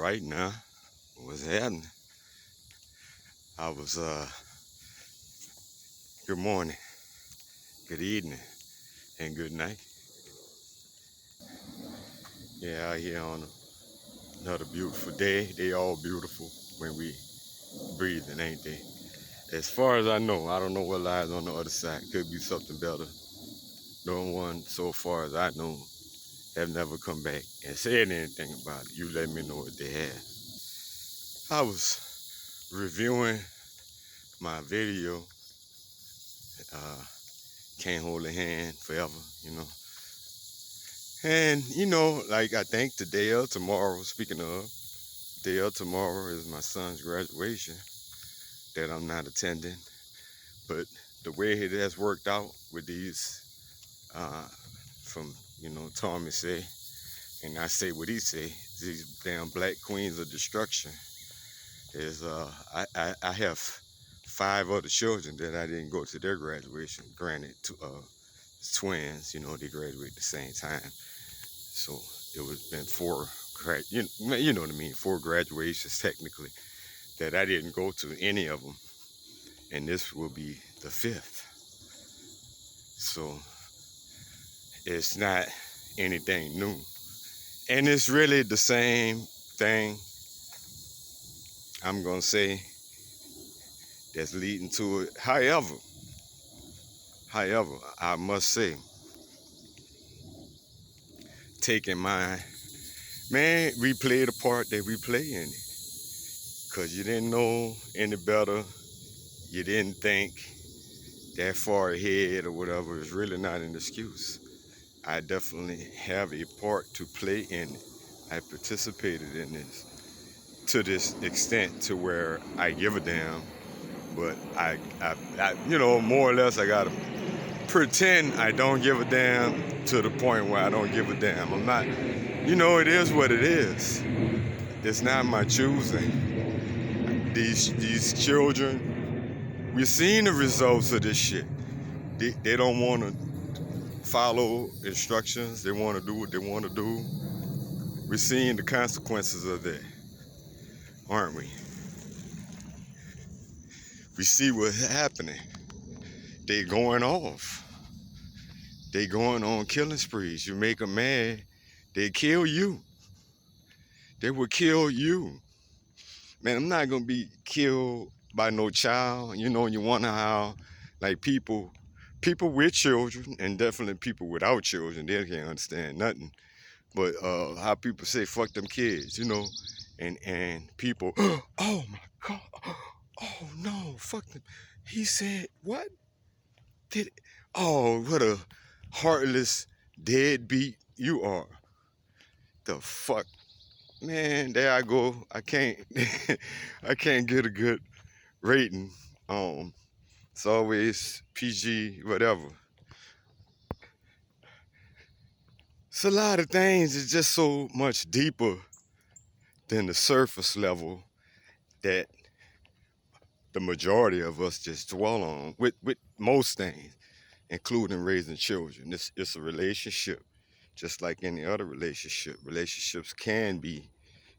right now. What's happening? I was good morning, good evening, and good night. Yeah, out here on another beautiful day. They all beautiful when we breathing, ain't they? As far as I know, I don't know what lies on the other side. Could be something better. No one, so far as I know, have never come back and said anything about it. You let me know if they have. I was reviewing my video. Uh, can't hold a hand forever, you know. And like I think the day of tomorrow, speaking of, day of tomorrow is my son's graduation that I'm not attending. But the way it has worked out with these, from, Tommy say, and I say what he say, these damn black queens of destruction, is I have five other children that I didn't go to their graduation. Granted, twins, they graduate at the same time. So it was been you know what I mean, four graduations technically that I didn't go to any of them, and this will be the fifth. So it's not anything new, and it's really the same thing. I'm gonna say that's leading to it. However, I must say, taking my man, we play the part that we play in it, cause you didn't know any better. You didn't think that far ahead or whatever is really not an excuse. I definitely have a part to play in it. I participated in this to this extent to where I give a damn, but more or less, I gotta pretend I don't give a damn to the point where I don't give a damn. I'm not, it is what it is. It's not my choosing. These children, we're seeing the results of this shit. They don't want to follow instructions. They want to do what they want to do. We're seeing the consequences of that, aren't we? We see what's happening. They going off. They going on killing sprees. You make them mad, they kill you. They will kill you. Man, I'm not gonna be killed by no child. You wonder how, like people with children, and definitely people without children, they can't understand nothing. But how people say fuck them kids, and people, oh my God, oh no, fuck them. He said what? Did oh, what a heartless deadbeat you are. The fuck, man. There I go. I can't, I can't get a good rating. It's always PG, whatever. It's a lot of things. It's just so much deeper than the surface level that the majority of us just dwell on with most things, including raising children. It's a relationship, just like any other relationship. Relationships can be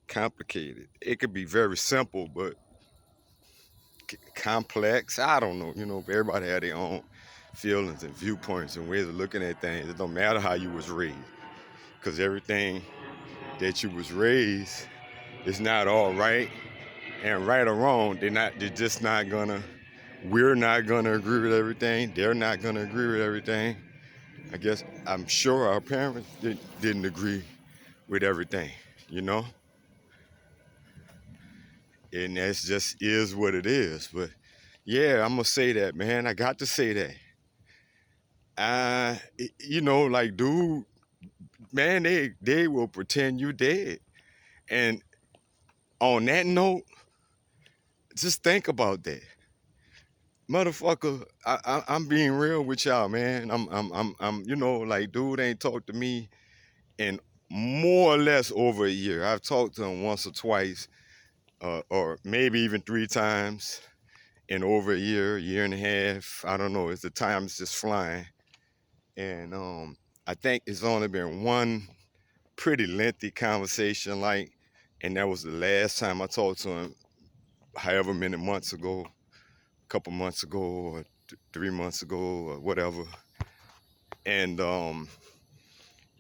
complicated. It could be very simple, but complex. I don't know. Everybody had their own feelings and viewpoints and ways of looking at things. It don't matter how you was raised, because everything that you was raised is not all right, and right or wrong, they're just not gonna, we're not gonna agree with everything. They're not gonna agree with everything. I guess, I'm sure our parents didn't agree with everything, you know? And that's just is what it is. But yeah, I'm gonna say that, man. I got to say that. Like, dude, man, they will pretend you dead. And on that note, just think about that. Motherfucker, I'm being real with y'all, man. I'm like, dude ain't talked to me in more or less over a year. I've talked to him once or twice, or maybe even three times in over a year and a half. I don't know. It's the time's just flying. And I think it's only been one pretty lengthy conversation, like And that was the last time I talked to him, however many months ago, a couple months ago, or 3 months ago, or whatever. And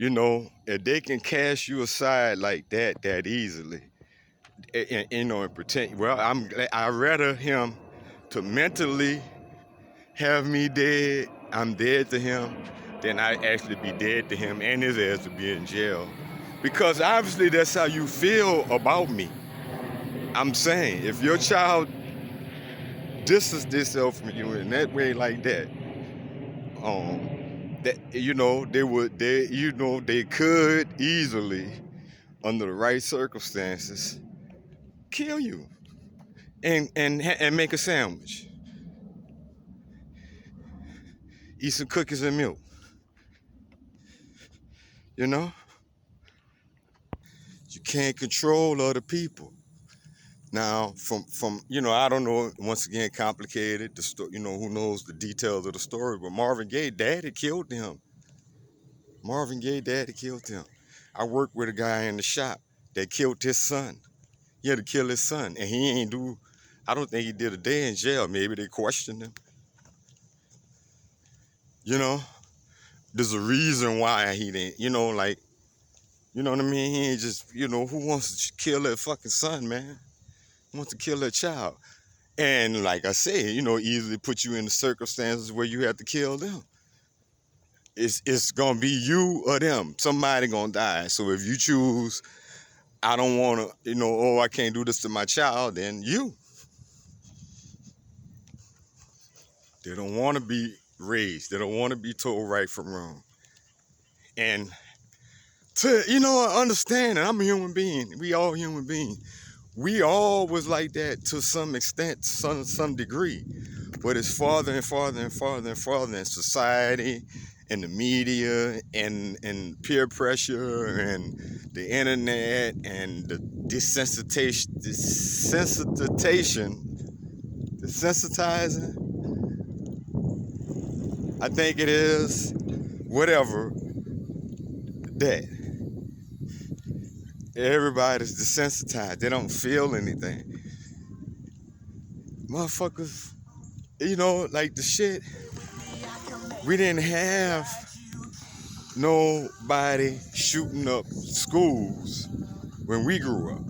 if they can cast you aside like that easily, and pretend, well, I rather him to mentally have me dead, I'm dead to him, than I actually be dead to him and his ass to be in jail. Because obviously that's how you feel about me. I'm saying, if your child distances themselves from you in that way like that, that they could easily, under the right circumstances, kill you and make a sandwich, eat some cookies and milk. You know, you can't control other people. Now, from I don't know. Once again, complicated. The story, who knows the details of the story? But Marvin Gaye, daddy killed him. Marvin Gaye, daddy killed him. I worked with a guy in the shop that killed his son. He had to kill his son, and he ain't do. I don't think he did a day in jail. Maybe they questioned him. You know, there's a reason why he didn't. Like, you know what I mean? He ain't just. Who wants to kill their fucking son, man? Who wants to kill their child? And like I said, easily put you in the circumstances where you have to kill them. It's gonna be you or them. Somebody gonna die. So if you choose, I don't wanna, I can't do this to my child, then you. They don't wanna be raised. They don't wanna be told right from wrong. And to, understand that I'm a human being. We all human beings. We all was like that to some extent, some degree. But it's farther and farther and farther and farther in society and the media and peer pressure and the internet and the desensitizing, I think it is, whatever, that everybody's desensitized. They don't feel anything. Motherfuckers, like the shit, we didn't have nobody shooting up schools when we grew up.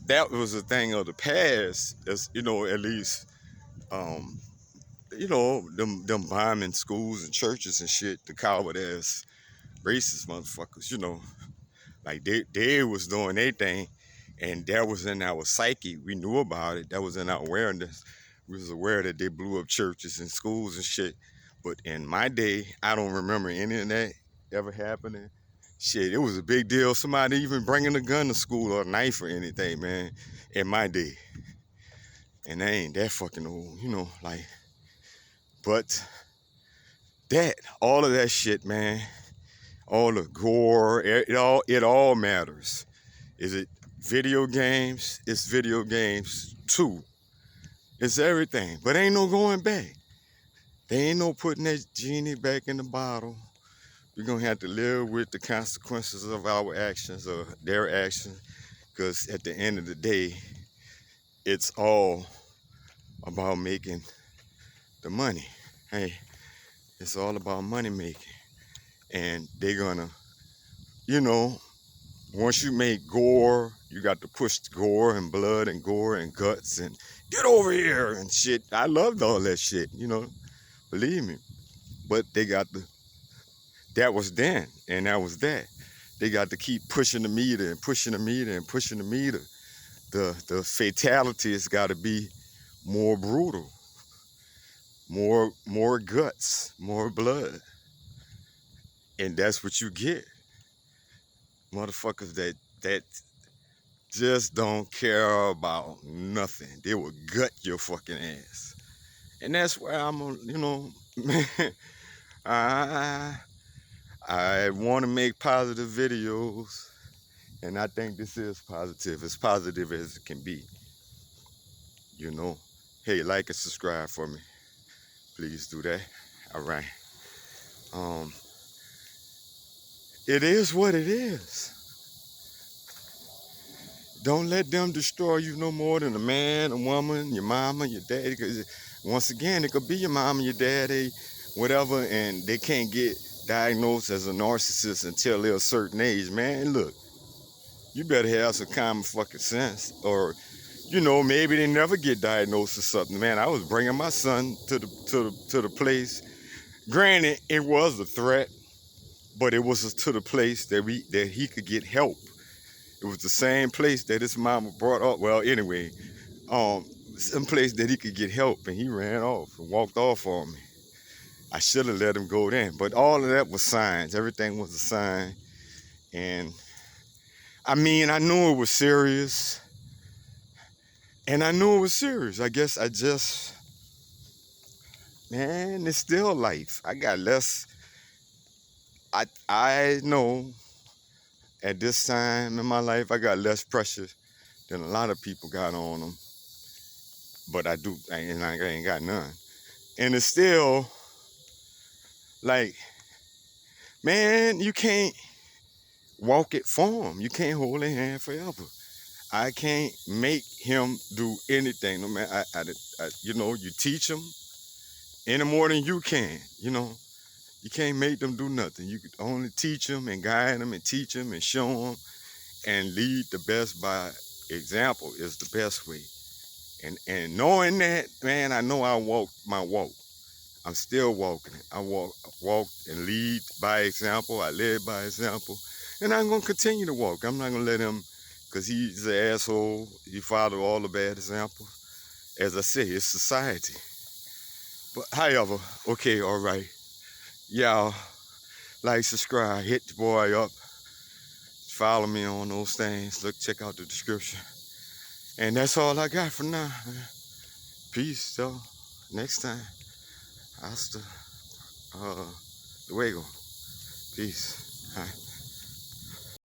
That was a thing of the past, as at least, them bombing schools and churches and shit, the coward ass racist motherfuckers, like they was doing their thing, and that was in our psyche. We knew about it. That was in our awareness. We was aware that they blew up churches and schools and shit. But in my day, I don't remember any of that ever happening. Shit, it was a big deal. Somebody even bringing a gun to school or a knife or anything, man, in my day. And they ain't that fucking old, like. But all of that shit, man, all the gore, it all matters. Is it video games? It's video games too. It's everything. But ain't no going back. There ain't no putting that genie back in the bottle. We're going to have to live with the consequences of our actions or their actions. Because at the end of the day, it's all about making the money. Hey, it's all about money making. And they're going to, once you make gore, you got to push gore and blood and gore and guts and get over here and shit. I loved all that shit, believe me. But that was then, and that was that. They got to keep pushing the meter and pushing the meter and pushing the meter. The fatality has got to be more brutal, more guts, more blood. And that's what you get. Motherfuckers that just don't care about nothing. They will gut your fucking ass. And that's where I'm, man, I want to make positive videos, and I think this is positive, as positive as it can be, Hey, like and subscribe for me. Please do that. All right. It is what it is. Don't let them destroy you no more than a man, a woman, your mama, your daddy. Because once again, it could be your mama, your daddy, whatever, and they can't get diagnosed as a narcissist until they're a certain age. Man, look, you better have some common fucking sense, or maybe they never get diagnosed or something. Man, I was bringing my son to the place. Granted, it was a threat, but it was to the place that he could get help. It was the same place that his mama brought up. Well, anyway, some place that he could get help, and he ran off and walked off on me. I should have let him go then, but all of that was signs. Everything was a sign, and I mean, I knew it was serious, and I knew it was serious. I guess I just, man, it's still life. I got less. I know at this time in my life, I got less pressure than a lot of people got on them, but I do, and I ain't got none. And it's still like, man, you can't walk it for him. You can't hold a hand forever. I can't make him do anything. No matter, you teach him any more than you can. You can't make them do nothing. You could only teach them and guide them and teach them and show them and lead the best by example is the best way. And knowing that, man, I know I walked my walk. I'm still walking it. I walk and lead by example. I led by example. And I'm going to continue to walk. I'm not going to let him, because he's an asshole. He followed all the bad examples. As I say, it's society. But however, okay, all right. Y'all, like, subscribe, hit the boy up. Follow me on those things. Look, check out the description. And that's all I got for now. Peace, though. Next time. Hasta luego. Peace. Hi.